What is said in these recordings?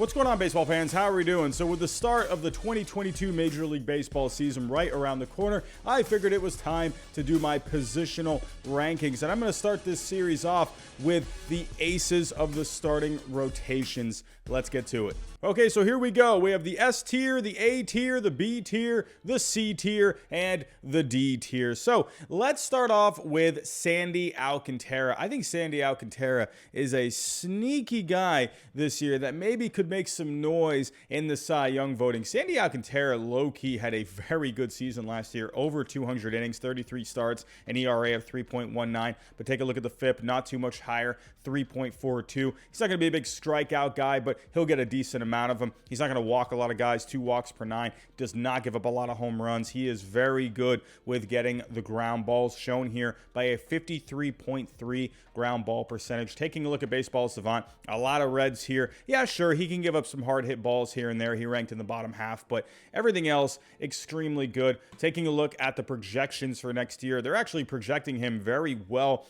What's going on, baseball fans? How are we doing? So with the start of the 2022 Major League Baseball season right around the corner, I figured it was time to do my positional rankings. And I'm going to start this series off with the aces of the starting rotations. Let's get to it. Okay, so here we go. We have the S tier, the A tier, the B tier, the C tier, and the D tier. So let's start off with Sandy Alcantara. I think Sandy Alcantara is a sneaky guy this year that maybe could make some noise in the Cy Young voting. Sandy Alcantara, low-key, had a very good season last year. Over 200 innings, 33 starts, an ERA of 3.19. But take a look at the FIP, not too much higher, 3.42. He's not going to be a big strikeout guy, but he'll get a decent amount of them. He's not going to walk a lot of guys, 2 walks per 9. Does not give up a lot of home runs. He is very good with getting the ground balls, shown here by a 53.3 ground ball percentage. Taking a look at Baseball Savant, a lot of reds here. Yeah, sure, he can give up some hard hit balls here and there. He ranked in the bottom half, but everything else extremely good. Taking a look at the projections for next year, they're actually projecting him very well,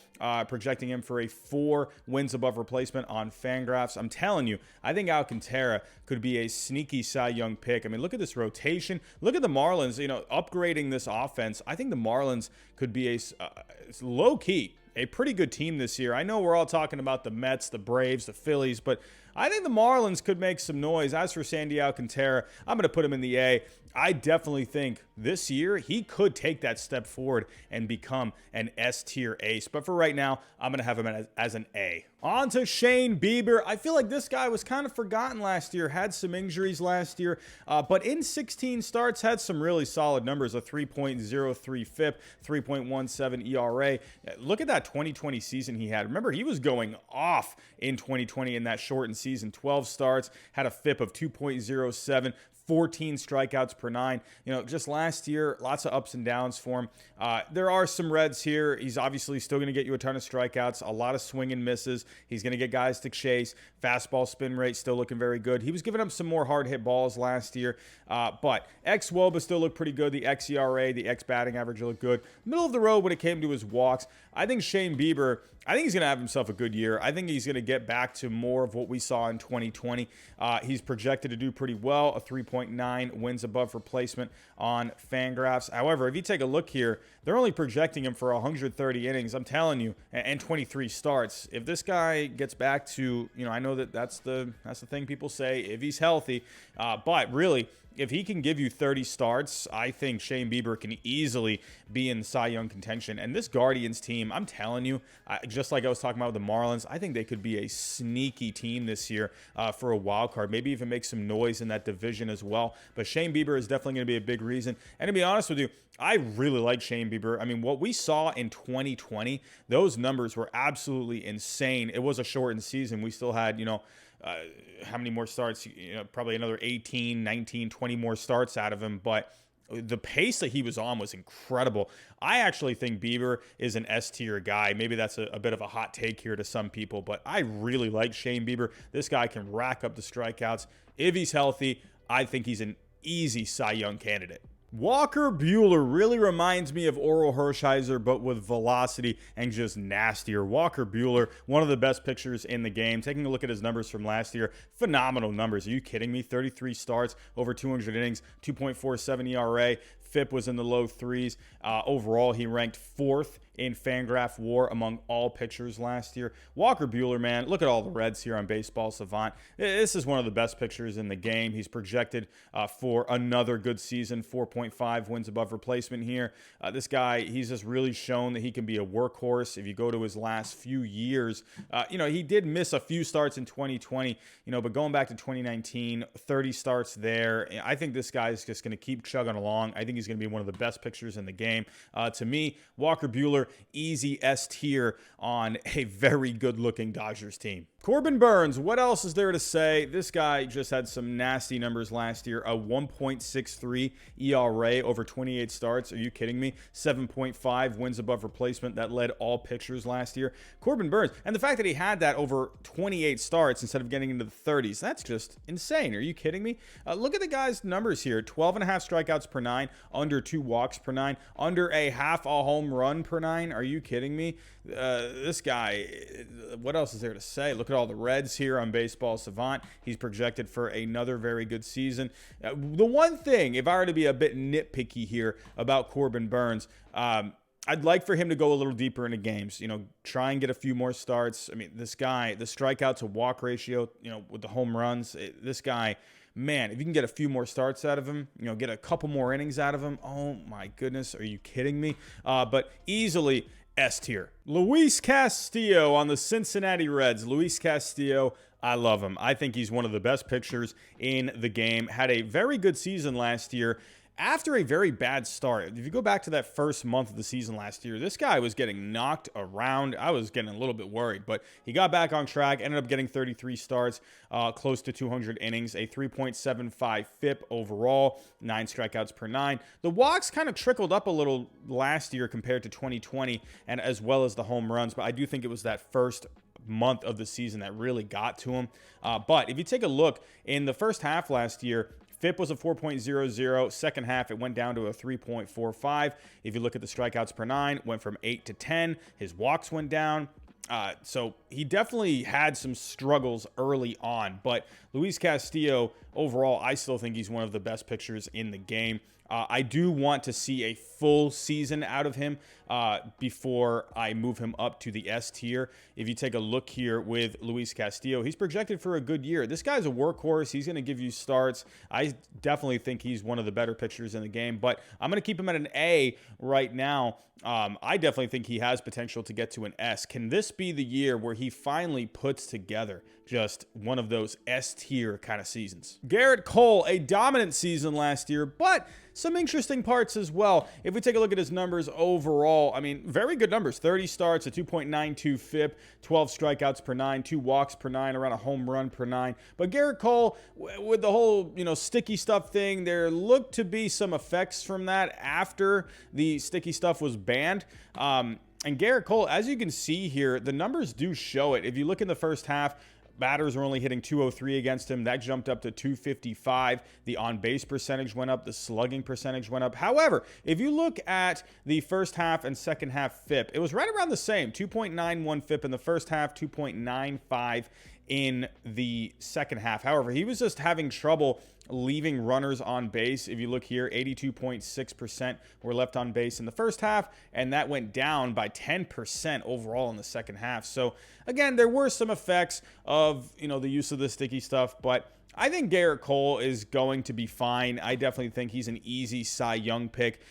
projecting him for a 4 wins above replacement on Fangraphs. I'm telling you, I think Alcantara could be a sneaky Cy Young pick. I mean, look at this rotation. Look at the Marlins, upgrading this offense. I think the Marlins could be a low-key, a pretty good team this year. I know we're all talking about the Mets, the Braves, the Phillies, but I think the Marlins could make some noise. As for Sandy Alcantara, I'm going to put him in the A. I definitely think this year he could take that step forward and become an S-tier ace. But for right now, I'm going to have him as an A. On to Shane Bieber. I feel like this guy was kind of forgotten last year, had some injuries last year, but in 16 starts had some really solid numbers, a 3.03 FIP, 3.17 ERA. Look at that 2020 season he had. Remember, he was going off in 2020 in that shortened season. 12 starts, had a FIP of 2.07, 14 strikeouts per 9. Just last year, lots of ups and downs for him. There are some reds here. He's obviously still going to get you a ton of strikeouts, a lot of swing and misses. He's going to get guys to chase. Fastball spin rate still looking very good. He was giving up some more hard hit balls last year, but xWOBA still looked pretty good. The xERA, the x batting average looked good. Middle of the road when it came to his walks. I think Shane Bieber, I think he's going to have himself a good year. I think he's going to get back to more of what we saw in 2020. He's projected to do pretty well, a 3.9 wins above replacement on Fangraphs. However, if you take a look here, they're only projecting him for 130 innings. I'm telling you, and 23 starts. If this guy gets back to, I know that's the thing people say, if he's healthy, but really, if he can give you 30 starts, I think Shane Bieber can easily be in Cy Young contention. And this Guardians team, I'm telling you, just like I was talking about with the Marlins, I think they could be a sneaky team this year for a wild card. Maybe even make some noise in that division as well. But Shane Bieber is definitely going to be a big reason. And to be honest with you, I really like Shane Bieber. I mean, what we saw in 2020, those numbers were absolutely insane. It was a shortened season. We still had, how many more starts? Probably another 18, 19, 20 more starts out of him. But the pace that he was on was incredible. I actually think Bieber is an S-tier guy. Maybe that's a bit of a hot take here to some people, but I really like Shane Bieber. This guy can rack up the strikeouts. If he's healthy, I think he's an easy Cy Young candidate. Walker Bueller really reminds me of Oral Hershiser, but with velocity and just nastier. Walker Bueller, one of the best pitchers in the game. Taking a look at his numbers from last year, phenomenal numbers. Are you kidding me? 33 starts, over 200 innings, 2.47 ERA. FIP was in the low 3s. Overall, he ranked 4th in Fangraph WAR among all pitchers last year. Walker Bueller, man, look at all the reds here on Baseball Savant. This is one of the best pitchers in the game. He's projected for another good season, 4.5 wins above replacement here. This guy, he's just really shown that he can be a workhorse. If you go to his last few years, he did miss a few starts in 2020, but going back to 2019, 30 starts there. I think this guy is just going to keep chugging along. I think he's going to be one of the best pitchers in the game. To me, Walker Bueller, easy S tier on a very good-looking Dodgers team. Corbin Burns, what else is there to say? This guy just had some nasty numbers last year. A 1.63 ERA over 28 starts. Are you kidding me? 7.5 wins above replacement. That led all pitchers last year. Corbin Burns, and the fact that he had that over 28 starts instead of getting into the 30s, that's just insane. Are you kidding me? Look at the guy's numbers here. 12.5 strikeouts per 9, under 2 walks per 9, under a half a home run per 9. Are you kidding me? This guy, what else is there to say? Look look at all the Reds here on Baseball Savant. He's projected for another very good season. The one thing, if I were to be a bit nitpicky here about Corbin Burns, I'd like for him to go a little deeper into games, try and get a few more starts. I mean, this guy, the strikeout to walk ratio, with the home runs, this guy, man, if you can get a few more starts out of him, get a couple more innings out of him, oh my goodness, are you kidding me? But easily S tier. Luis Castillo on the Cincinnati Reds. Luis Castillo, I love him. I think he's one of the best pitchers in the game. Had a very good season last year. After a very bad start, if you go back to that first month of the season last year, this guy was getting knocked around. I was getting a little bit worried, but he got back on track, ended up getting 33 starts, close to 200 innings, a 3.75 FIP overall, 9 strikeouts per 9. The walks kind of trickled up a little last year compared to 2020, and as well as the home runs, but I do think it was that first month of the season that really got to him. But if you take a look in the first half last year, FIP was a 4.00. Second half, it went down to a 3.45. If you look at the strikeouts per 9, went from 8 to 10. His walks went down. So he definitely had some struggles early on. But Luis Castillo, overall, I still think he's one of the best pitchers in the game. I do want to see a full season out of him before I move him up to the S tier. If you take a look here with Luis Castillo, he's projected for a good year. This guy's a workhorse. He's going to give you starts. I definitely think he's one of the better pitchers in the game, but I'm going to keep him at an A right now. I definitely think he has potential to get to an S. Can this be the year where he finally puts together just one of those S tier kind of seasons? Garrett Cole, a dominant season last year, but some interesting parts as well. If we take a look at his numbers overall, I mean, very good numbers. 30 starts, a 2.92 FIP, 12 strikeouts per 9, 2 walks per 9, around a home run per 9. But Gerrit Cole, with the whole, sticky stuff thing, there looked to be some effects from that after the sticky stuff was banned. And Gerrit Cole, as you can see here, the numbers do show it. If you look in the first half, batters were only hitting 203 against him. That jumped up to 255. The on-base percentage went up. The slugging percentage went up. However, if you look at the first half and second half FIP, it was right around the same. 2.91 FIP in the first half, 2.95 in the second half. However, he was just having trouble leaving runners on base. If you look here, 82.6% were left on base in the first half, and that went down by 10% overall in the second half. So again, there were some effects of, the use of the sticky stuff, but I think Gerrit Cole is going to be fine. I definitely think he's an easy Cy Young pick.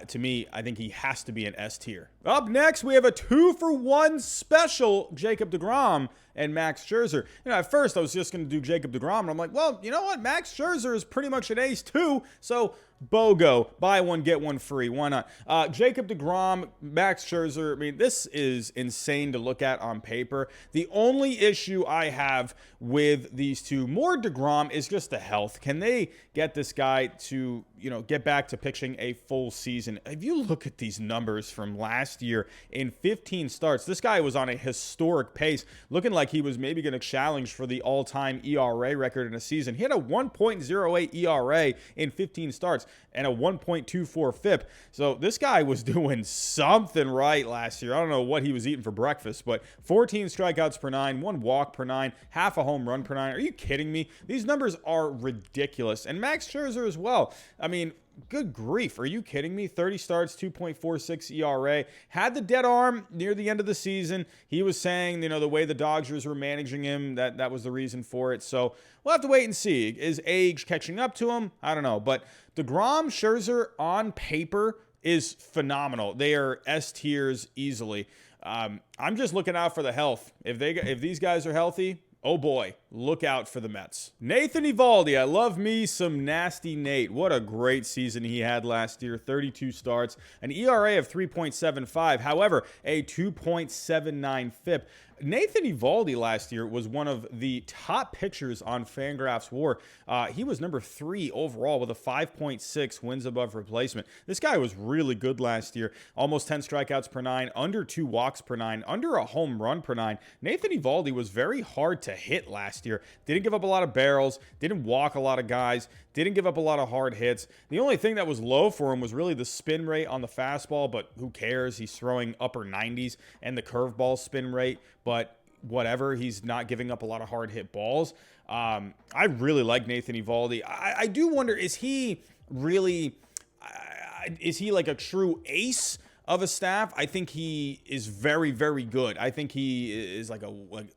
To me, I think he has to be an S tier. Up next, we have a 2-for-1 special Jacob deGrom and Max Scherzer. At first, I was just going to do Jacob deGrom, and I'm like, well, you know what? Max Scherzer is pretty much an ace too, so BOGO, buy one, get one free. Why not? Jacob deGrom, Max Scherzer, I mean, this is insane to look at on paper. The only issue I have with these two, more deGrom, is just the health. Can they get this guy to, get back to pitching a full season? If you look at these numbers from last year, in 15 starts, this guy was on a historic pace, looking like he was maybe going to challenge for the all-time ERA record in a season. He had a 1.08 ERA in 15 starts and a 1.24 FIP. So this guy was doing something right last year. I don't know what he was eating for breakfast, but 14 strikeouts per 9, 1 walk per 9, half a home run per 9. Are you kidding me? These numbers are ridiculous. And Max Scherzer as well. I mean, good grief. Are you kidding me? 30 starts, 2.46 ERA. Had the dead arm near the end of the season. He was saying, the way the Dodgers were managing him, that was the reason for it. So we'll have to wait and see. Is age catching up to him? I don't know. But deGrom, Scherzer on paper is phenomenal. They are S tiers easily. I'm just looking out for the health. If these guys are healthy, oh boy, look out for the Mets. Nathan Ivaldi, I love me some nasty Nate. What a great season he had last year. 32 starts, an ERA of 3.75. However, a 2.79 FIP. Nathan Eovaldi last year was one of the top pitchers on Fangraphs WAR. He was number 3 overall with a 5.6 wins above replacement. This guy was really good last year. Almost 10 strikeouts per 9, under 2 walks per 9, under a home run per 9. Nathan Eovaldi was very hard to hit last year. Didn't give up a lot of barrels, didn't walk a lot of guys, didn't give up a lot of hard hits. The only thing that was low for him was really the spin rate on the fastball, but who cares? He's throwing upper 90s and the curveball spin rate. But whatever. He's not giving up a lot of hard hit balls. I really like Nathan Eovaldi. I do wonder, is he really, is he like a true ace of a staff? I think he is very, very good. I think he is like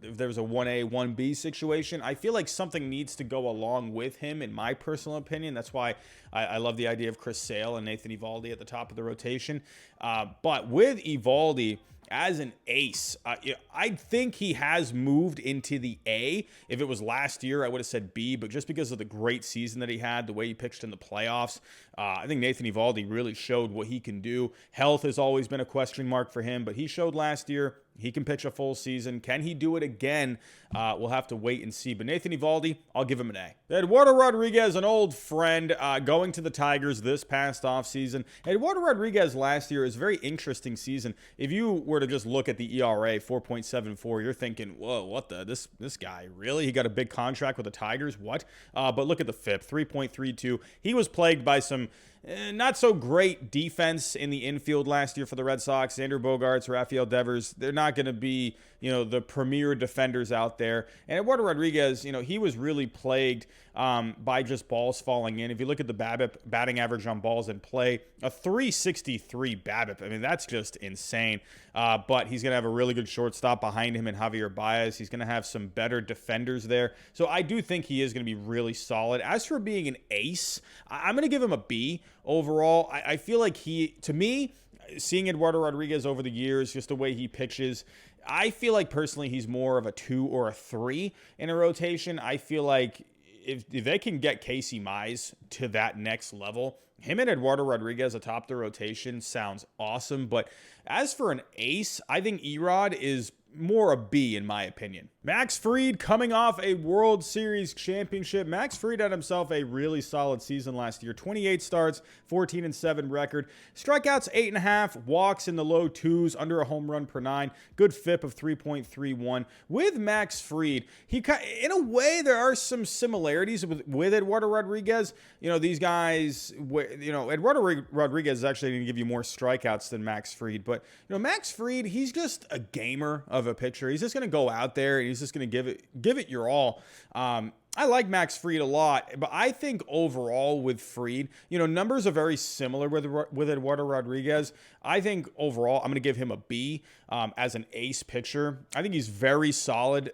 if there was a 1A, 1B situation, I feel like something needs to go along with him, in my personal opinion. That's why I love the idea of Chris Sale and Nathan Eovaldi at the top of the rotation. But with Eovaldi as an ace, I think he has moved into the A. If it was last year, I would have said B, but just because of the great season that he had, the way he pitched in the playoffs, I think Nathan Eovaldi really showed what he can do. Health has always been a question mark for him, but he showed last year he can pitch a full season. Can he do it again? We'll have to wait and see. But Nathan Eovaldi, I'll give him an A. Eduardo Rodriguez, an old friend, going to the Tigers this past offseason. Eduardo Rodriguez last year is a very interesting season. If you were to just look at the ERA, 4.74, you're thinking, whoa, what this guy, really? He got a big contract with the Tigers? What? But look at the FIP, 3.32. He was plagued by some not so great defense in the infield last year for the Red Sox. Xander Bogaerts, Rafael Devers, they're not going to be, the premier defenders out there. And Eduardo Rodriguez, he was really plagued by just balls falling in. If you look at the BABIP, batting average on balls in play, a 363 BABIP. I mean, that's just insane. But he's going to have a really good shortstop behind him in Javier Baez. He's going to have some better defenders there. So I do think he is going to be really solid. As for being an ace, I'm going to give him a B overall. I feel like to me, seeing Eduardo Rodriguez over the years, just the way he pitches, I feel like personally he's more of a 2 or a 3 in a rotation. I feel like if they can get Casey Mize to that next level, him and Eduardo Rodriguez atop the rotation sounds awesome. But as for an ace, I think Erod is more a B in my opinion. Max Fried coming off a World Series championship. Max Fried had himself a really solid season last year. 28 starts, 14-7 record. Strikeouts 8.5, walks in the low 2s, under a home run per 9. Good FIP of 3.31. With Max Fried, in a way there are some similarities with Eduardo Rodriguez. These guys, Eduardo Rodriguez is actually going to give you more strikeouts than Max Fried, but Max Fried, he's just a gamer of a pitcher. He's just going to go out there and he's just going to give it your all. I like Max Fried a lot, but I think overall with Fried, numbers are very similar with Eduardo Rodriguez. I think overall I'm going to give him a B as an ace pitcher. I think he's very solid.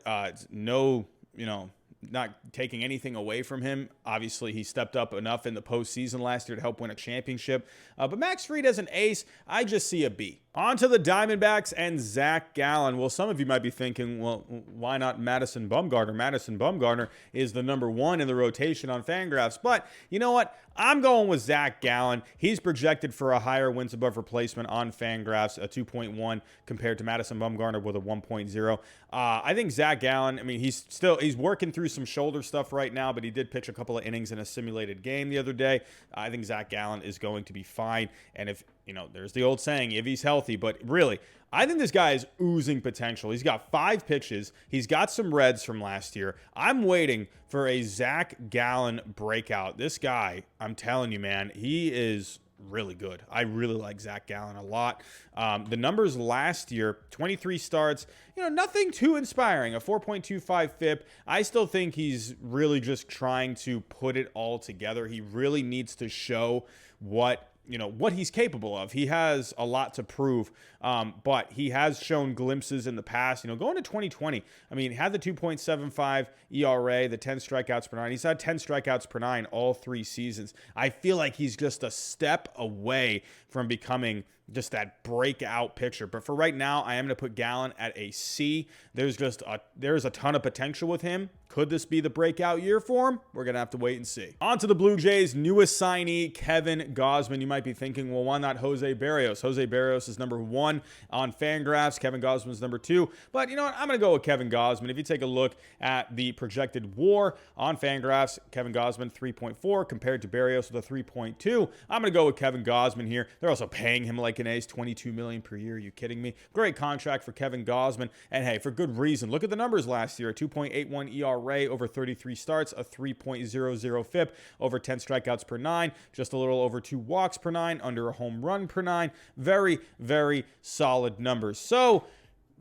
Not taking anything away from him. Obviously, he stepped up enough in the postseason last year to help win a championship. But Max Fried as an ace, I just see a B. On to the Diamondbacks and Zack Gallen. Well, some of you might be thinking, well, why not Madison Bumgarner? Madison Bumgarner is the number 1 in the rotation on Fangraphs. But you know what? I'm going with Zack Gallen. He's projected for a higher wins above replacement on Fangraphs, a 2.1 compared to Madison Bumgarner with a 1.0. I think Zack Gallen, he's working through some shoulder stuff right now, but he did pitch a couple of innings in a simulated game the other day. I think Zack Gallen is going to be fine. And if, there's the old saying, if he's healthy, but really, I think this guy is oozing potential. He's got 5 pitches. He's got some reds from last year. I'm waiting for a Zack Gallen breakout. This guy, I'm telling you, man, he is really good. I really like Zack Gallen a lot. The numbers last year, 23 starts, nothing too inspiring, a 4.25 FIP. I still think he's really just trying to put it all together. He really needs to show what he's capable of. He has a lot to prove, but he has shown glimpses in the past. Going to 2020, he had the 2.75 ERA, the 10 strikeouts per 9. He's had 10 strikeouts per 9 all 3 seasons. I feel like he's just a step away from becoming just that breakout pitcher. But for right now, I am going to put Gallen at a C. There's a ton of potential with him. Could this be the breakout year for him? We're going to have to wait and see. On to the Blue Jays' newest signee, Kevin Gausman. You might be thinking, well, why not Jose Berrios? Jose Berrios is number 1 on Fangraphs. Kevin Gausman is number 2. But you know what? I'm going to go with Kevin Gausman. If you take a look at the projected WAR on Fangraphs, Kevin Gausman 3.4 compared to Berrios with a 3.2. I'm going to go with Kevin Gausman here. They're also paying him like an ace, $22 million per year. Are you kidding me? Great contract for Kevin Gausman. And hey, for good reason. Look at the numbers last year. A 2.81 ERA over 33 starts, a 3.00 FIP, over 10 strikeouts per 9, just a little over 2 walks per 9, under a home run per 9. Very, very solid numbers. So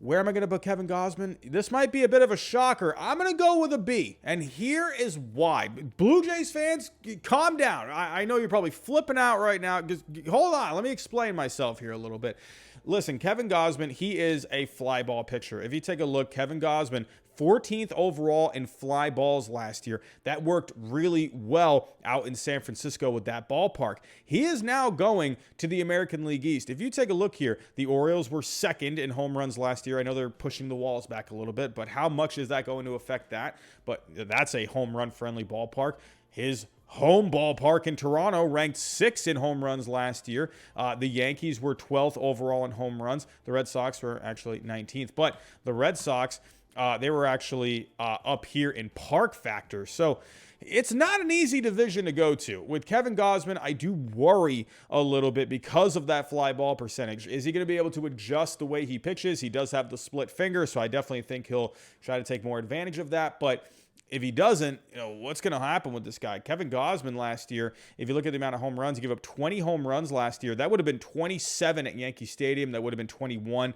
Where am I going to put Kevin Gausman? This might be a bit of a shocker. I'm going to go with a B, and here is why. Blue Jays fans, calm down. I know you're probably flipping out right now. Just hold on. Let me explain myself here a little bit. Listen, Kevin Gausman, he is a fly ball pitcher. If you take a look, Kevin Gausman, 14th overall in fly balls last year. That worked really well out in San Francisco with that ballpark. He is now going to the American League East. If you take a look here, the Orioles were second in home runs last year. I know they're pushing the walls back a little bit, but how much is that going to affect that? But that's a home run friendly ballpark. His home ballpark in Toronto ranked 6th in home runs last year. The Yankees were 12th overall in home runs. The Red Sox were actually 19th, but the Red Sox, they were actually up here in park factor. So it's not an easy division to go to. With Kevin Gausman, I do worry a little bit because of that fly ball percentage. Is he going to be able to adjust the way he pitches? He does have the split finger, so I definitely think he'll try to take more advantage of that. But if he doesn't, what's going to happen with this guy? Kevin Gausman last year, if you look at the amount of home runs, he gave up 20 home runs last year. That would have been 27 at Yankee Stadium. That would have been 21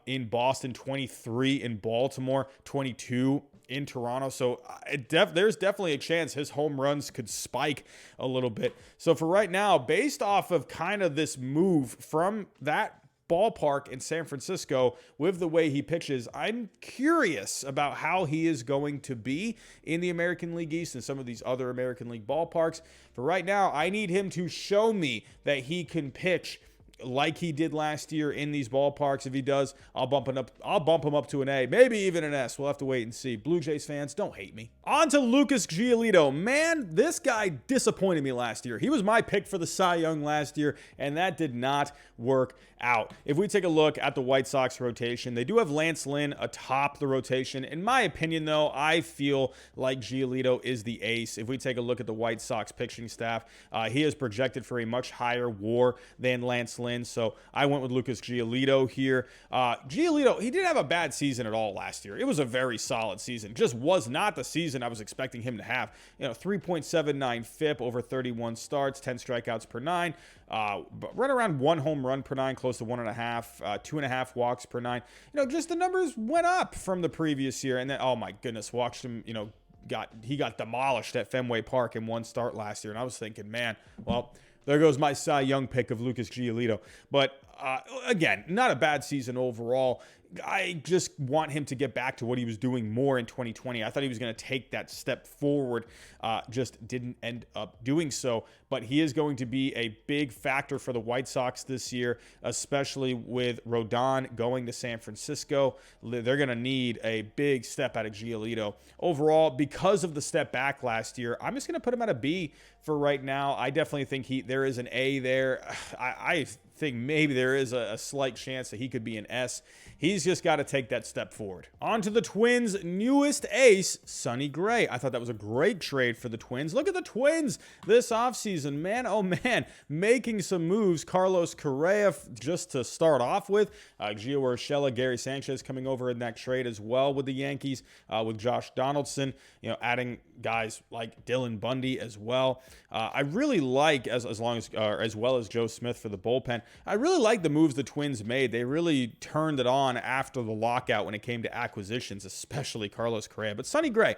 in Boston, 23 in Baltimore, 22 in Toronto. So there's definitely a chance his home runs could spike a little bit. So for right now, based off of kind of this move from that ballpark in San Francisco with the way he pitches, I'm curious about how he is going to be in the American League East and some of these other American League ballparks. For right now, I need him to show me that he can pitch like he did last year in these ballparks. If he does, I'll bump him up to an A, maybe even an S. We'll have to wait and see. Blue Jays fans, don't hate me. On to Lucas Giolito. Man, this guy disappointed me last year. He was my pick for the Cy Young last year, and that did not work out. If we take a look at the White Sox rotation, they do have Lance Lynn atop the rotation. In my opinion, though, I feel like Giolito is the ace. If we take a look at the White Sox pitching staff, he is projected for a much higher WAR than Lance Lynn. So I went with Lucas Giolito here. Giolito, he didn't have a bad season at all last year. It was a very solid season. Just was not the season I was expecting him to have. 3.79 FIP over 31 starts, 10 strikeouts per 9, but right around 1 home run per 9, close to 1.5, 2.5 walks per 9. Just the numbers went up from the previous year. And then, oh my goodness, watched him, he got demolished at Fenway Park in one start last year. And I was thinking, man, well, there goes my Cy Young pick of Lucas Giolito. But again, not a bad season overall. I just want him to get back to what he was doing more in 2020. I thought he was going to take that step forward, just didn't end up doing so. But he is going to be a big factor for the White Sox this year, especially with Rodon going to San Francisco. They're going to need a big step out of Giolito. Overall, because of the step back last year, I'm just going to put him at a B for right now. I definitely think there is an A there. I think maybe there is a slight chance that he could be an S. He's just got to take that step forward. On to the Twins' newest ace, Sonny Gray. I thought that was a great trade for the Twins. Look at the Twins this offseason, man. Oh, man. Making some moves. Carlos Correa, just to start off with. Gio Urshela, Gary Sanchez coming over in that trade as well with the Yankees. With Josh Donaldson, adding guys like Dylan Bundy as well. I really like, as well as Joe Smith for the bullpen. I really like the moves the Twins made. They really turned it on after the lockout when it came to acquisitions, especially Carlos Correa. But Sonny Gray,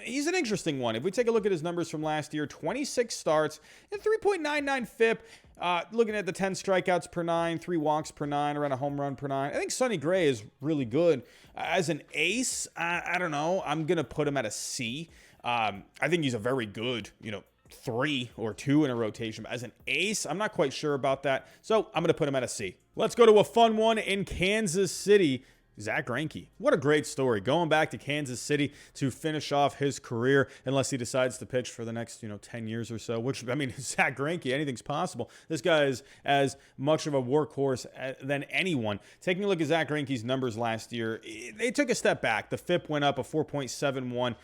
he's an interesting one. If we take a look at his numbers from last year, 26 starts and 3.99 FIP. Looking at the 10 strikeouts per 9, 3 walks per 9, around a home run per 9. I think Sonny Gray is really good. As an ace, I don't know. I'm going to put him at a C. I think he's a very good, 3 or 2 in a rotation. But as an ace, I'm not quite sure about that. So I'm going to put him at a C. Let's go to a fun one in Kansas City. Zack Greinke. What a great story. Going back to Kansas City to finish off his career, unless he decides to pitch for the next, 10 years or so, which, Zack Greinke, anything's possible. This guy is as much of a workhorse than anyone. Taking a look at Zack Greinke's numbers last year, they took a step back. The FIP went up, a 4.71,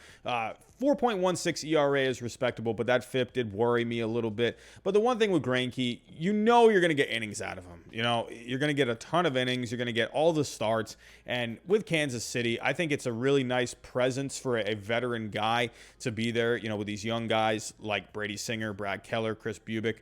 4.16 ERA is respectable, but that FIP did worry me a little bit. But the one thing with Greinke, you know you're going to get innings out of him. You know, you're going to get a ton of innings. You're going to get all the starts. And with Kansas City, I think it's a really nice presence for a veteran guy to be there, you know, with these young guys like Brady Singer, Brad Keller, Chris Bubic,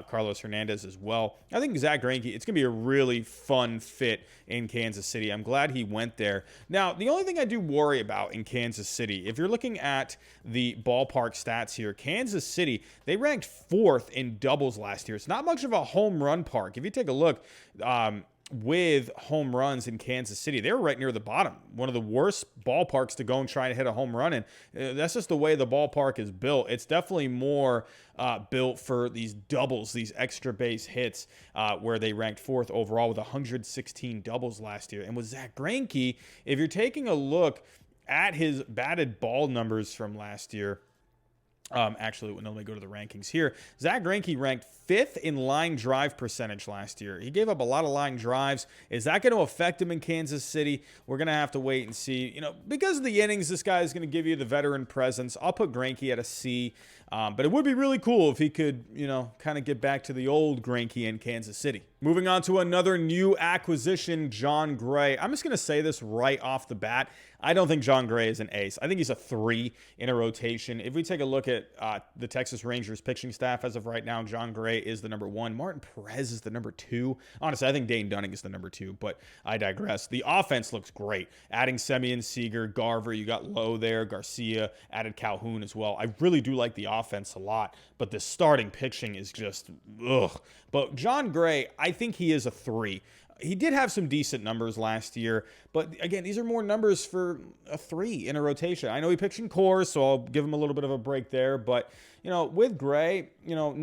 Carlos Hernandez as well. I think Zack Greinke, it's going to be a really fun fit in Kansas City. I'm glad he went there. Now, the only thing I do worry about in Kansas City, if you're looking at the ballpark stats here, Kansas City, they ranked 4th in doubles last year. It's not much of a home run park. If you take a look, with home runs in Kansas City, they were right near the bottom. One of the worst ballparks to go and try to hit a home run in. That's just the way the ballpark is built. It's definitely more built for these doubles, these extra base hits, where they ranked 4th overall with 116 doubles last year. And with Zack Greinke, if you're taking a look at his batted ball numbers from last year, actually, let me go to the rankings here. Zack Greinke ranked 5th in line drive percentage last year. He gave up a lot of line drives. Is that going to affect him in Kansas City? We're going to have to wait and see. You know, because of the innings, this guy is going to give you the veteran presence. I'll put Greinke at a C. But it would be really cool if he could, you know, kind of get back to the old Greinke in Kansas City. Moving on to another new acquisition, Jon Gray. I'm just going to say this right off the bat. I don't think Jon Gray is an ace. I think he's a 3 in a rotation. If we take a look at the Texas Rangers pitching staff as of right now, Jon Gray is the number 1. Martin Perez is the number 2. Honestly, I think Dane Dunning is the number 2, but I digress. The offense looks great. Adding Semien, Seager, Garver, you got Lowe there, Garcia, added Calhoun as well. I really do like the offense a lot, but the starting pitching is just, ugh. But Jon Gray, I think he is a 3. He did have some decent numbers last year, but again, these are more numbers for a 3 in a rotation. I know he pitched in Coors, so I'll give him a little bit of a break there, but you know, with Gray, you know,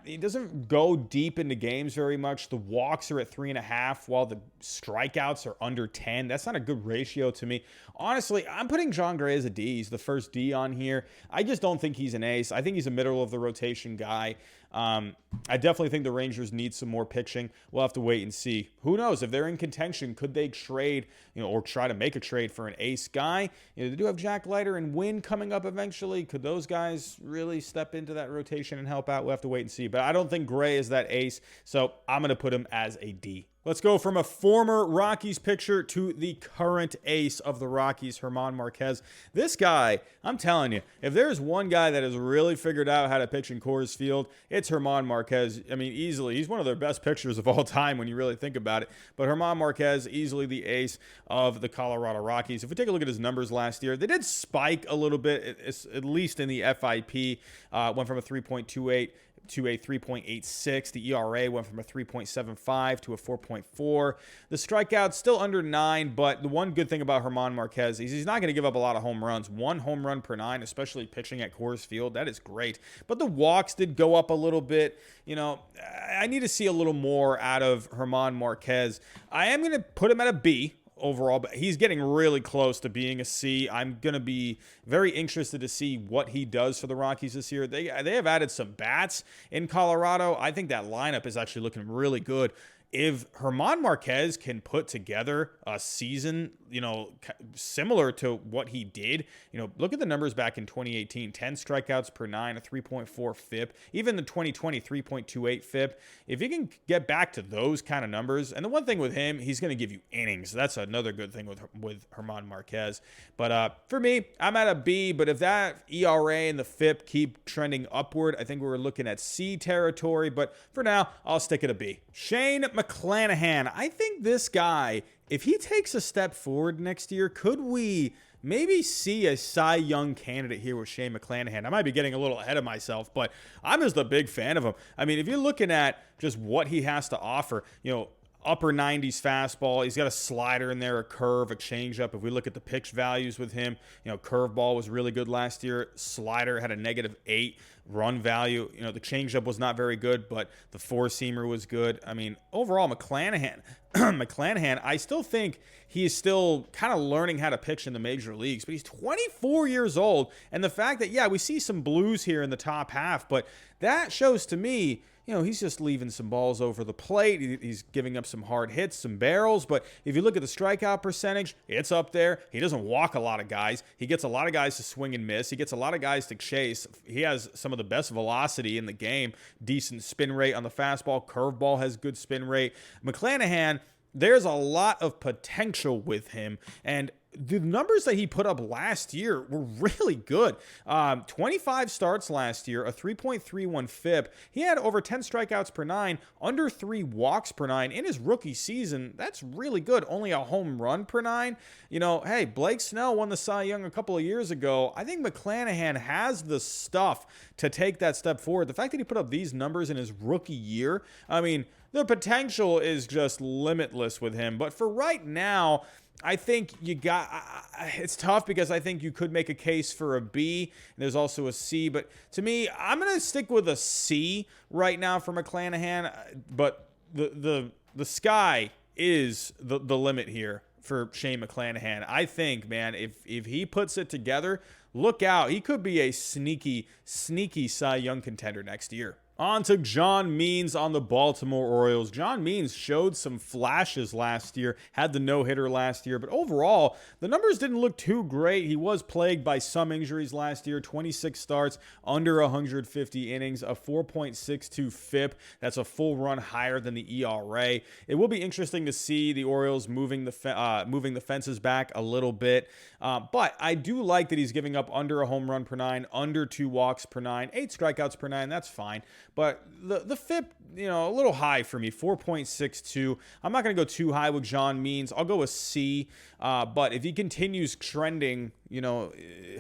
he doesn't go deep into games very much. The walks are at 3.5, while the strikeouts are under 10. That's not a good ratio to me. Honestly, I'm putting Jon Gray as a D. He's the first D on here. I just don't think he's an ace. I think he's a middle of the rotation guy. I definitely think the Rangers need some more pitching. We'll have to wait and see. Who knows? If they're in contention, could they trade, you know, or try to make a trade for an ace guy? You know, they do have Jack Leiter and Wynn coming up eventually. Could those guys really step into that rotation and help out? We'll have to wait and see. But I don't think Gray is that ace, so I'm going to put him as a D. Let's go from a former Rockies pitcher to the current ace of the Rockies, Herman Marquez. This guy, I'm telling you, if there's one guy that has really figured out how to pitch in Coors Field, it's Herman Marquez. I mean, easily. He's one of their best pitchers of all time when you really think about it. But Herman Marquez, easily the ace of the Colorado Rockies. If we take a look at his numbers last year, they did spike a little bit, at least in the FIP. Went from a 3.28 to a 3.86. The ERA went from a 3.75 to a 4.4. The strikeouts still under 9, but the one good thing about Herman Marquez is he's not going to give up a lot of home runs. 1 home run per 9, especially pitching at Coors Field. That is great. But the walks did go up a little bit. You know, I need to see a little more out of Herman Marquez. I am going to put him at a B overall, but he's getting really close to being a C. I'm going to be very interested to see what he does for the Rockies this year. They have added some bats in Colorado. I think that lineup is actually looking really good. If Herman Marquez can put together a season, you know, similar to what he did, you know, look at the numbers back in 2018, 10 strikeouts per 9, a 3.4 FIP, even the 2020 3.28 FIP. If he can get back to those kind of numbers, and the one thing with him, he's going to give you innings. That's another good thing with Herman Marquez. But for me, I'm at a B, but if that ERA and the FIP keep trending upward, I think we're looking at C territory. But for now, I'll stick at a B. Shane McClanahan. I think this guy, if he takes a step forward next year, could we maybe see a Cy Young candidate here with Shane McClanahan? I might be getting a little ahead of myself, but I'm just a big fan of him. I mean, if you're looking at just what he has to offer, you know, upper 90s fastball. He's got a slider in there, a curve, a changeup. If we look at the pitch values with him, you know, curveball was really good last year. Slider had a -8 run value. You know, the changeup was not very good, but the four-seamer was good. I mean, overall, McClanahan, I still think he is still kind of learning how to pitch in the major leagues, but he's 24 years old. And the fact that, yeah, we see some blues here in the top half, but that shows to me, he's just leaving some balls over the plate. He's giving up some hard hits, some barrels. But if you look at the strikeout percentage, it's up there. He doesn't walk a lot of guys. He gets a lot of guys to swing and miss. He gets a lot of guys to chase. He has some of the best velocity in the game. Decent spin rate on the fastball. Curveball has good spin rate. McClanahan, there's a lot of potential with him. And the numbers that he put up last year were really good. 25 starts last year, a 3.31 FIP. He had over 10 strikeouts per nine, under 3 walks per nine in his rookie season. That's really good. Only a home run per nine. Hey, Blake Snell won the Cy Young a couple of years ago. I think McClanahan has the stuff to take that step forward. The fact that he put up these numbers in his rookie year, the potential is just limitless with him. But for right now, I think it's tough because I think you could make a case for a B. And there's also a C. But to me, I'm going to stick with a C right now for McClanahan. But the sky is the limit here for Shane McClanahan. I think, man, if he puts it together, look out. He could be a sneaky Cy Young contender next year. On to John Means on the Baltimore Orioles. John Means showed some flashes last year, had the no-hitter last year, but overall, the numbers didn't look too great. He was plagued by some injuries last year, 26 starts, under 150 innings, a 4.62 FIP. That's a full run higher than the ERA. It will be interesting to see the Orioles moving the fences back a little bit, but I do like that he's giving up under a home run per nine, under 2 walks per nine, 8 strikeouts per nine. That's fine. But the FIP, a little high for me, 4.62. I'm not going to go too high with John Means. I'll go a C. But if he continues trending,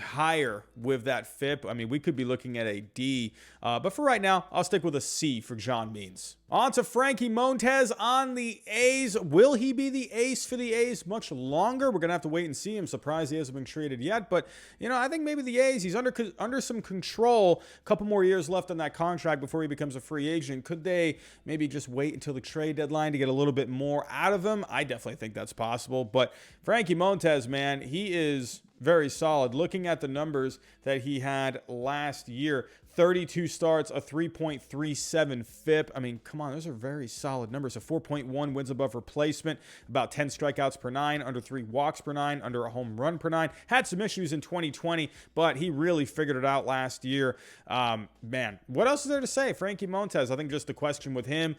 higher with that FIP, we could be looking at a D. But for right now, I'll stick with a C for John Means. On to Frankie Montas on the A's. Will he be the ace for the A's much longer? We're going to have to wait and see. I'm surprised he hasn't been traded yet. But, I think maybe the A's, he's under some control. A couple more years left on that contract before he becomes a free agent. Could they maybe just wait until the trade deadline to get a little bit more out of him? I definitely think that's possible. But Frankie Montas, man, he is very solid. Looking at the numbers that he had last year, 32 starts, a 3.37 FIP. Come on, those are very solid numbers. A 4.1 wins above replacement, about 10 strikeouts per nine, under 3 walks per nine, under a home run per nine. Had some issues in 2020, but he really figured it out last year. Man, what else is there to say? Frankie Montas, I think just the question with him,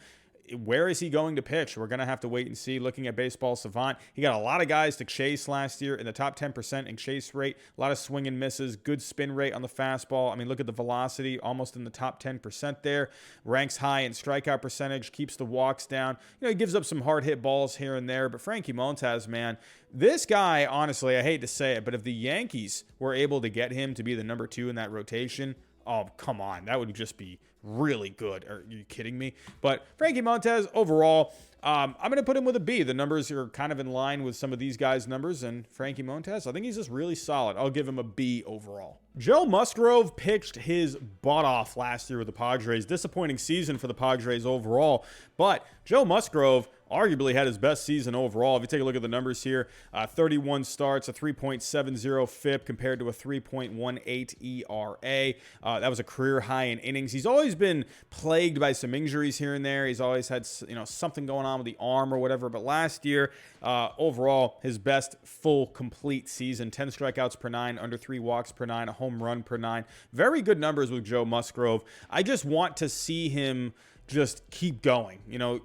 where is he going to pitch? We're going to have to wait and see. Looking at Baseball Savant, he got a lot of guys to chase last year in the top 10% in chase rate. A lot of swing and misses, good spin rate on the fastball. Look at the velocity, almost in the top 10% there. Ranks high in strikeout percentage, keeps the walks down. He gives up some hard hit balls here and there. But Frankie Montas, man, this guy, honestly, I hate to say it, but if the Yankees were able to get him to be the number 2 in that rotation, oh, come on. That would just be really good. Are you kidding me? But Frankie Montas, overall, I'm going to put him with a B. The numbers are kind of in line with some of these guys' numbers, and Frankie Montas, I think he's just really solid. I'll give him a B overall. Joe Musgrove pitched his butt off last year with the Padres. Disappointing season for the Padres overall, but Joe Musgrove arguably had his best season overall. If you take a look at the numbers here, 31 starts, a 3.70 FIP compared to a 3.18 ERA. That was a career high in innings. He's always been plagued by some injuries here and there. He's always had something going on with the arm or whatever. But last year, overall, his best full complete season, 10 strikeouts per nine, under 3 walks per nine, a home run per nine. Very good numbers with Joe Musgrove. I just want to see him just keep going,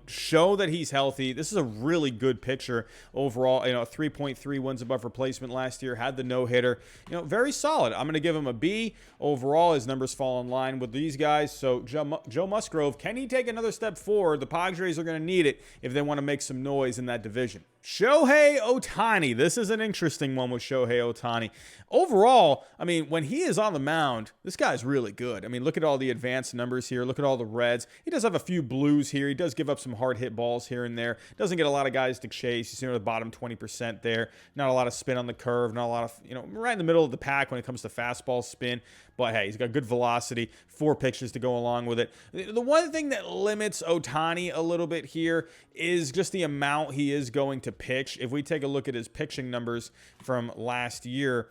show that he's healthy. This is a really good pitcher overall. 3.3 wins above replacement last year, had the no-hitter. Very solid. I'm going to give him a B. Overall, his numbers fall in line with these guys. So Joe Musgrove, can he take another step forward? The Padres are going to need it if they want to make some noise in that division. Shohei Ohtani. This is an interesting one with Shohei Ohtani. Overall, when he is on the mound, this guy's really good. Look at all the advanced numbers here. Look at all the reds. He does have a few blues here. He does give up some hard hit balls here and there. Doesn't get a lot of guys to chase. He's near the bottom 20% there. Not a lot of spin on the curve. Not a lot of, right in the middle of the pack when it comes to fastball spin. But hey, he's got good velocity, 4 pitches to go along with it. The one thing that limits Ohtani a little bit here is just the amount he is going to pitch. If we take a look at his pitching numbers from last year,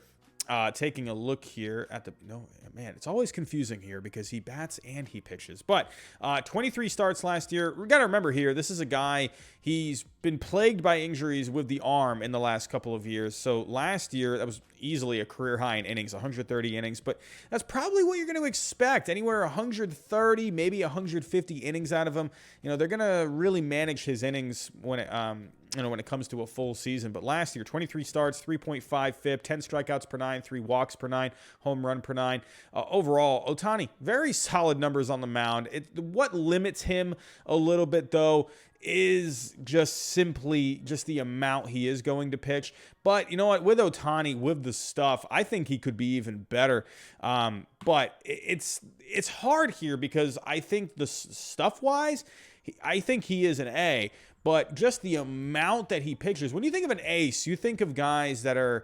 taking a look here at the, no, man, it's always confusing here because he bats and he pitches. But 23 starts last year. We got to remember here, this is a guy, he's been plagued by injuries with the arm in the last couple of years. So last year, that was easily a career high in innings, 130 innings. But that's probably what you're going to expect. Anywhere 130, maybe 150 innings out of him. You know, they're going to really manage his innings when it, when it comes to a full season. But last year, 23 starts, 3.5 FIP, 10 strikeouts per 9, 3 walks per 9, home run per 9. Overall, Ohtani, very solid numbers on the mound. What limits him a little bit, though, is just simply just the amount he is going to pitch. But you know what? With Ohtani, with the stuff, I think he could be even better. But it's hard here because I think the stuff-wise, I think he is an A. But just the amount that he pitches, when you think of an ace, you think of guys that are,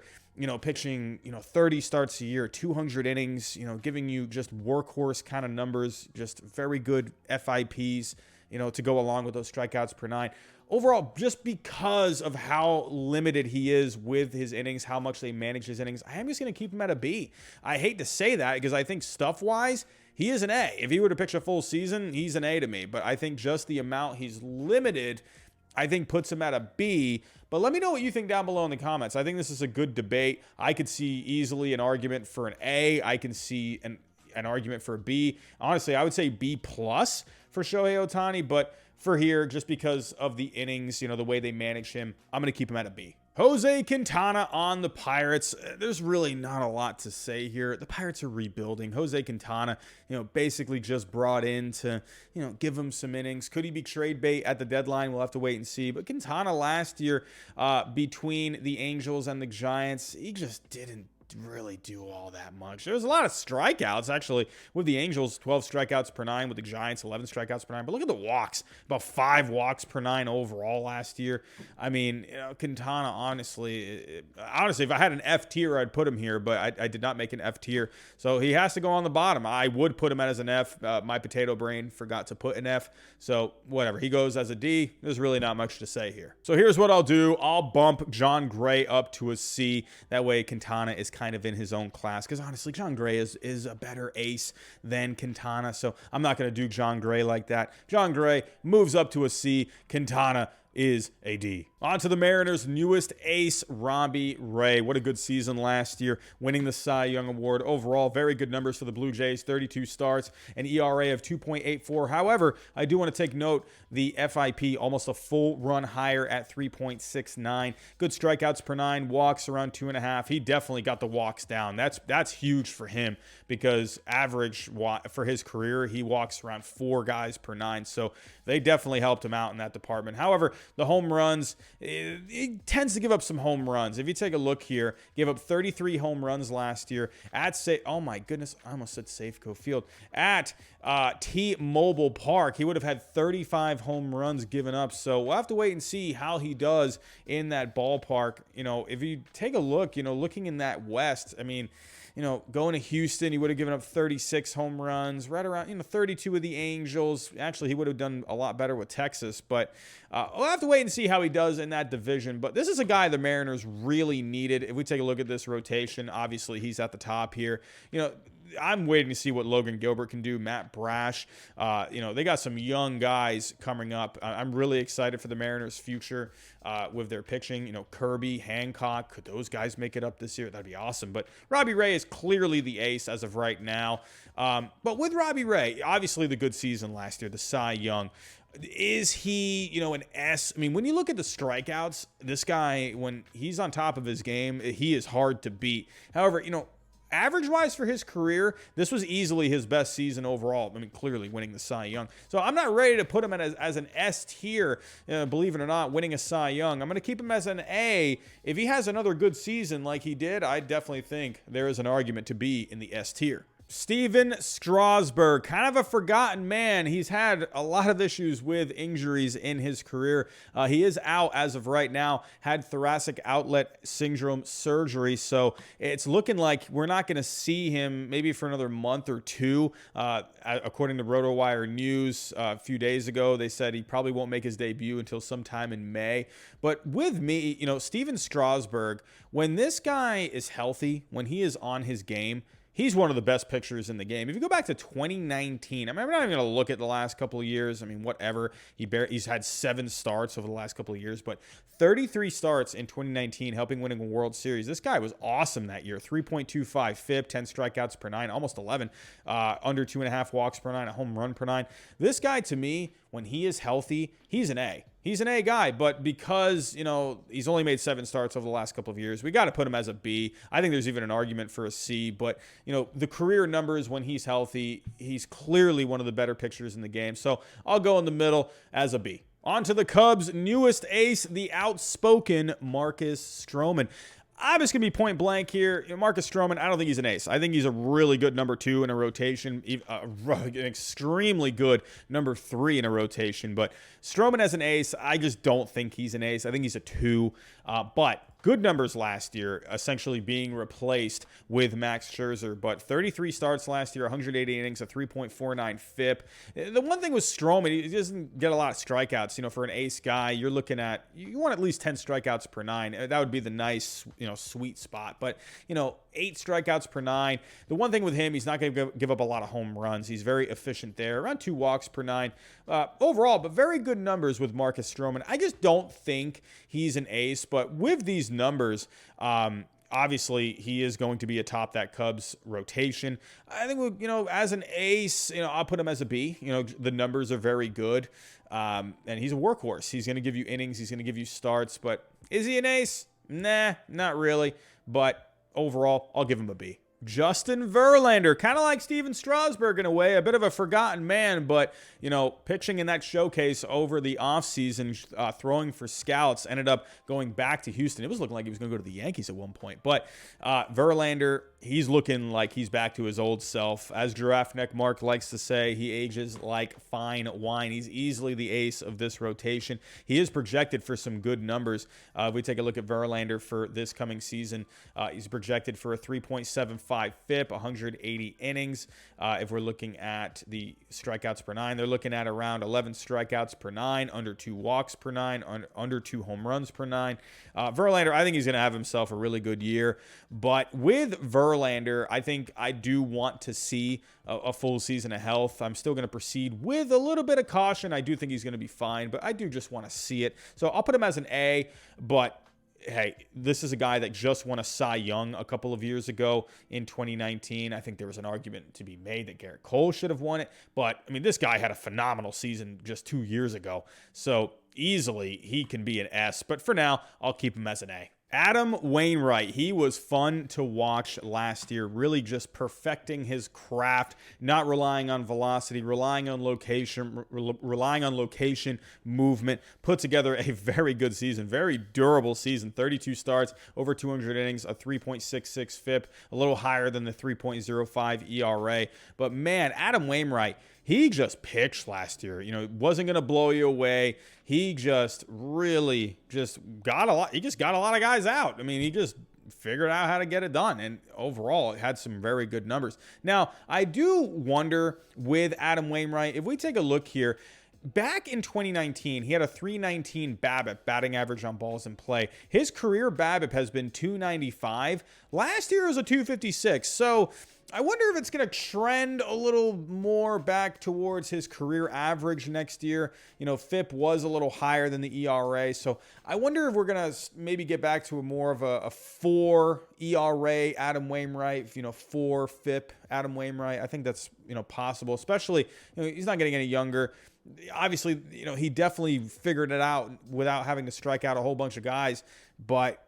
pitching, 30 starts a year, 200 innings, giving you just workhorse kind of numbers, just very good FIPs, to go along with those strikeouts per 9. Overall, just because of how limited he is with his innings, how much they manage his innings, I am just going to keep him at a B. I hate to say that because I think stuff-wise, he is an A. If he were to pitch a full season, he's an A to me. But I think just the amount he's limited, I think puts him at a B. But let me know what you think down below in the comments. I think this is a good debate. I could see easily an argument for an A. I can see an argument for a B. Honestly, I would say B plus for Shohei Ohtani. But for here, just because of the innings, the way they manage him, I'm going to keep him at a B. Jose Quintana on the Pirates. There's really not a lot to say here. The Pirates are rebuilding. Jose Quintana, basically just brought in to, give him some innings. Could he be trade bait at the deadline? We'll have to wait and see. But Quintana last year, between the Angels and the Giants, he just didn't really do all that much. There was a lot of strikeouts, actually, with the Angels, 12 strikeouts per 9, with the Giants, 11 strikeouts per 9. But look at the walks, about 5 walks per 9 overall last year. I mean, Quintana, honestly, if I had an F tier, I'd put him here, but I did not make an F tier. So he has to go on the bottom. I would put him as an F. My potato brain forgot to put an F. So whatever. He goes as a D. There's really not much to say here. So here's what I'll do. I'll bump Jon Gray up to a C. That way Quintana is kind of in his own class, because honestly, Jon Gray is a better ace than Quintana, so I'm not going to do Jon Gray like that. Jon Gray moves up to a C. Quintana is a D. On to the Mariners' newest ace, Robbie Ray. What a good season last year, winning the Cy Young Award. Overall, very good numbers for the Blue Jays, 32 starts, an ERA of 2.84. However, I do want to take note, the FIP almost a full run higher at 3.69. Good strikeouts per 9, walks around 2.5. He definitely got the walks down. That's huge for him, because average for his career, he walks around 4 guys per 9. So they definitely helped him out in that department. However, the home runs, it tends to give up some home runs. If you take a look here, gave up 33 home runs last year at, oh my goodness, I almost said Safeco Field. At T-Mobile Park, he would have had 35 home runs given up. So we'll have to wait and see how he does in that ballpark. If you take a look, looking in that West, I mean, going to Houston, he would have given up 36 home runs, right around, 32 with the Angels. Actually, he would have done a lot better with Texas, but we'll have to wait and see how he does in that division. But this is a guy the Mariners really needed. If we take a look at this rotation, obviously he's at the top here. I'm waiting to see what Logan Gilbert can do. Matt Brash, they got some young guys coming up. I'm really excited for the Mariners' future with their pitching. Kirby, Hancock, could those guys make it up this year? That'd be awesome. But Robbie Ray is clearly the ace as of right now. But with Robbie Ray, obviously the good season last year, the Cy Young. Is he, an S? I mean, when you look at the strikeouts, this guy, when he's on top of his game, he is hard to beat. However, average-wise for his career, this was easily his best season overall. I mean, clearly winning the Cy Young. So I'm not ready to put him as an S tier, believe it or not, winning a Cy Young. I'm going to keep him as an A. If he has another good season like he did, I definitely think there is an argument to be in the S tier. Steven Strasberg, kind of a forgotten man. He's had a lot of issues with injuries in his career. He is out as of right now, had thoracic outlet syndrome surgery. So it's looking like we're not going to see him maybe for another month or two. According to RotoWire News a few days ago, they said he probably won't make his debut until sometime in May. But with me, Steven Strasberg, when this guy is healthy, when he is on his game, he's one of the best pitchers in the game. If you go back to 2019, I'm not even going to look at the last couple of years. I mean, whatever. He's had 7 starts over the last couple of years, but 33 starts in 2019, helping winning a World Series. This guy was awesome that year. 3.25 FIP, 10 strikeouts per 9, almost 11, under 2.5 walks per 9, a home run per 9. This guy, to me, when he is healthy, he's an A. He's an A guy, but because, he's only made 7 starts over the last couple of years, we got to put him as a B. I think there's even an argument for a C, but, the career numbers when he's healthy, he's clearly one of the better pitchers in the game. So I'll go in the middle as a B. On to the Cubs' newest ace, the outspoken Marcus Stroman. I'm just going to be point blank here. Marcus Stroman, I don't think he's an ace. I think he's a really good number 2 in a rotation, an extremely good number 3 in a rotation. But Stroman as an ace, I just don't think he's an ace. I think he's a 2. But good numbers last year, essentially being replaced with Max Scherzer. But 33 starts last year, 180 innings, a 3.49 FIP. The one thing with Stroman, he doesn't get a lot of strikeouts. For an ace guy, you want at least 10 strikeouts per 9. That would be the nice, sweet spot. But, 8 strikeouts per 9. The one thing with him, he's not going to give up a lot of home runs. He's very efficient there, around 2 walks per 9 overall, but very good numbers with Marcus Stroman. I just don't think he's an ace, but with these numbers, obviously he is going to be atop that Cubs rotation. I think, as an ace, I'll put him as a B. The numbers are very good, and he's a workhorse. He's going to give you innings. He's going to give you starts, but is he an ace? Nah, not really, but overall, I'll give him a B. Justin Verlander, kind of like Steven Strasberg in a way, a bit of a forgotten man, but, pitching in that showcase over the offseason, throwing for scouts, ended up going back to Houston. It was looking like he was going to go to the Yankees at one point, but Verlander, he's looking like he's back to his old self. As Giraffe Neck Mark likes to say, he ages like fine wine. He's easily the ace of this rotation. He is projected for some good numbers. If we take a look at Verlander for this coming season, he's projected for a 3.75 FIP, 180 innings. If we're looking at the strikeouts per 9, they're looking at around 11 strikeouts per 9, under 2 walks per 9, under 2 home runs per 9. Verlander, I think he's going to have himself a really good year. But with Verlander, I think I do want to see a full season of health. I'm still going to proceed with a little bit of caution. I do think he's going to be fine, but I do just want to see it. So I'll put him as an A, but hey, this is a guy that just won a Cy Young a couple of years ago in 2019. I think there was an argument to be made that Gerrit Cole should have won it. But, this guy had a phenomenal season just 2 years ago. So easily he can be an S. But for now, I'll keep him as an A. Adam Wainwright, he was fun to watch last year, really just perfecting his craft, not relying on velocity, relying on location, movement, put together a very good season, very durable season, 32 starts, over 200 innings, a 3.66 FIP, a little higher than the 3.05 ERA. But man, Adam Wainwright, he just pitched last year. Wasn't going to blow you away. He just really got a lot. He just got a lot of guys out. He just figured out how to get it done. And overall, it had some very good numbers. Now, I do wonder with Adam Wainwright, if we take a look here, back in 2019, he had a 319 BABIP, batting average on balls in play. His career BABIP has been 295. Last year was a 256. So I wonder if it's going to trend a little more back towards his career average next year. FIP was a little higher than the ERA. So I wonder if we're going to maybe get back to more of a 4 ERA Adam Wainwright, 4 FIP Adam Wainwright. I think that's, possible, especially, he's not getting any younger. Obviously, he definitely figured it out without having to strike out a whole bunch of guys, but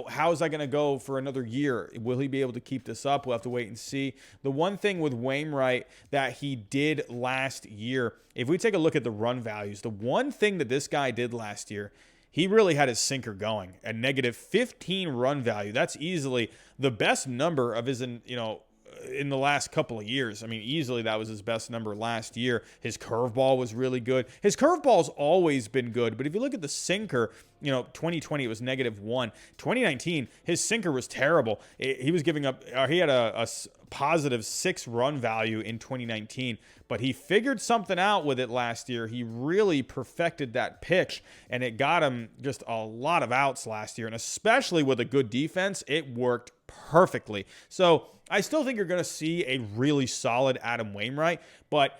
how is that going to go for another year? Will he be able to keep this up? We'll have to wait and see. The one thing with Wainwright that he did last year, if we take a look at the run values, the one thing that this guy did last year, he really had his sinker going. A negative 15 run value. That's easily the best number of his, in the last couple of years. I mean, easily that was his best number last year. His curveball was really good. His curveball's always been good, but if you look at the sinker, 2020 it was -1. 2019, his sinker was terrible. He was giving up, he had a positive 6 run value in 2019, but he figured something out with it last year. He really perfected that pitch, and it got him just a lot of outs last year, and especially with a good defense, it worked perfectly. So I still think you're going to see a really solid Adam Wainwright, but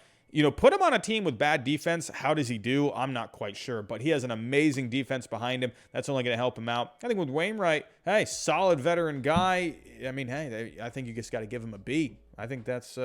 put him on a team with bad defense. How does he do? I'm not quite sure, but he has an amazing defense behind him. That's only going to help him out. I think with Wainwright, hey, solid veteran guy. I mean, hey, I think you just got to give him a B. I think that's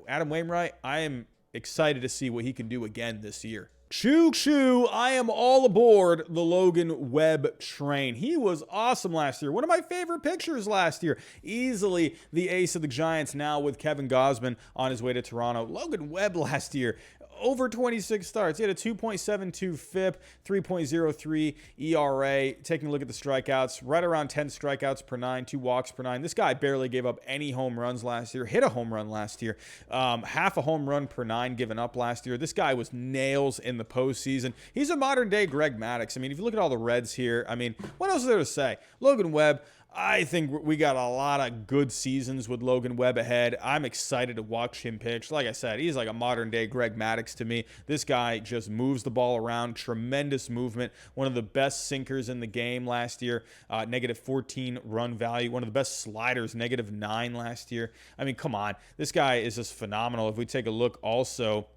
Adam Wainwright. I am excited to see what he can do again this year. Choo, I am all aboard the Logan Webb train. He was awesome last year. One of my favorite pictures last year. Easily the ace of the Giants now with Kevin Gausman on his way to Toronto. Logan Webb last year, over 26 starts. He had a 2.72 FIP, 3.03 ERA. Taking a look at the strikeouts, right around 10 strikeouts per 9, 2 walks per 9. This guy barely gave up any home runs last year. Hit a home run last year. Half a home run per 9 given up last year. This guy was nails in the postseason. He's a modern day Greg Maddux. I mean, if you look at all the Reds here, I mean, what else is there to say? Logan Webb, I think we got a lot of good seasons with Logan Webb ahead. I'm excited to watch him pitch. Like I said, he's like a modern-day Greg Maddux to me. This guy just moves the ball around. Tremendous movement. One of the best sinkers in the game last year. -14 run value. One of the best sliders, -9 last year. I mean, come on. This guy is just phenomenal. If we take a look also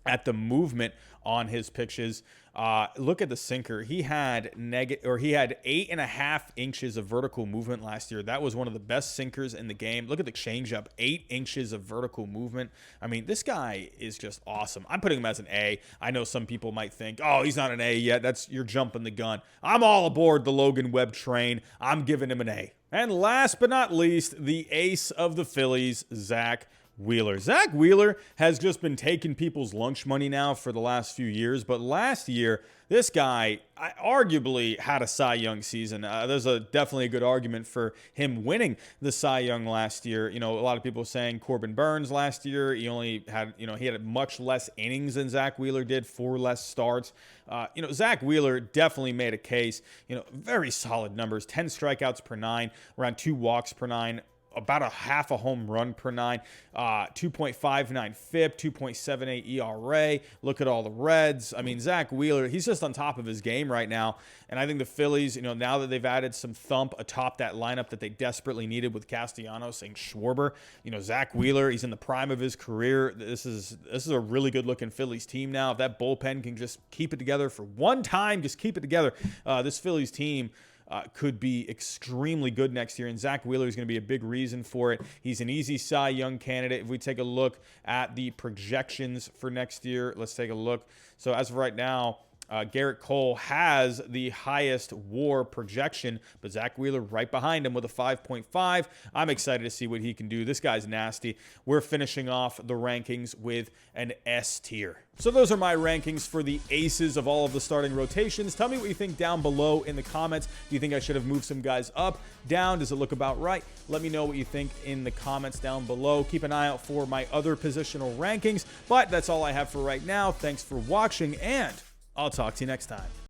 at the movement on his pitches, look at the sinker. He had 8.5 inches of vertical movement last year. That was one of the best sinkers in the game. Look at the changeup, 8 inches of vertical movement. I mean, this guy is just awesome. I'm putting him as an A. I know some people might think, oh, he's not an A yet. You're jumping the gun. I'm all aboard the Logan Webb train. I'm giving him an A. And last but not least, the ace of the Phillies, Zack Wheeler. Zack Wheeler has just been taking people's lunch money now for the last few years, but last year, this guy arguably had a Cy Young season. There's definitely a good argument for him winning the Cy Young last year. A lot of people saying Corbin Burns last year, he only had, he had much less innings than Zack Wheeler did, 4 less starts. Zack Wheeler definitely made a case. Very solid numbers, 10 strikeouts per 9, around 2 walks per 9. About a half a home run per 9, 2.59 FIP, 2.78 ERA. Look at all the Reds. I mean, Zack Wheeler, he's just on top of his game right now. And I think the Phillies, now that they've added some thump atop that lineup that they desperately needed with Castellanos and Schwarber, Zack Wheeler, he's in the prime of his career. This is a really good looking Phillies team now. If that bullpen can just keep it together for one time, just keep it together, this Phillies team could be extremely good next year, and Zack Wheeler is going to be a big reason for it. He's an easy Cy Young candidate. If we take a look at the projections for next year, let's take a look. So as of right now, Gerrit Cole has the highest WAR projection, but Zack Wheeler right behind him with a 5.5. I'm excited to see what he can do. This guy's nasty. We're finishing off the rankings with an S tier. So those are my rankings for the aces of all of the starting rotations. Tell me what you think down below in the comments. Do you think I should have moved some guys up, down? Does it look about right? Let me know what you think in the comments down below. Keep an eye out for my other positional rankings, but that's all I have for right now. Thanks for watching, and I'll talk to you next time.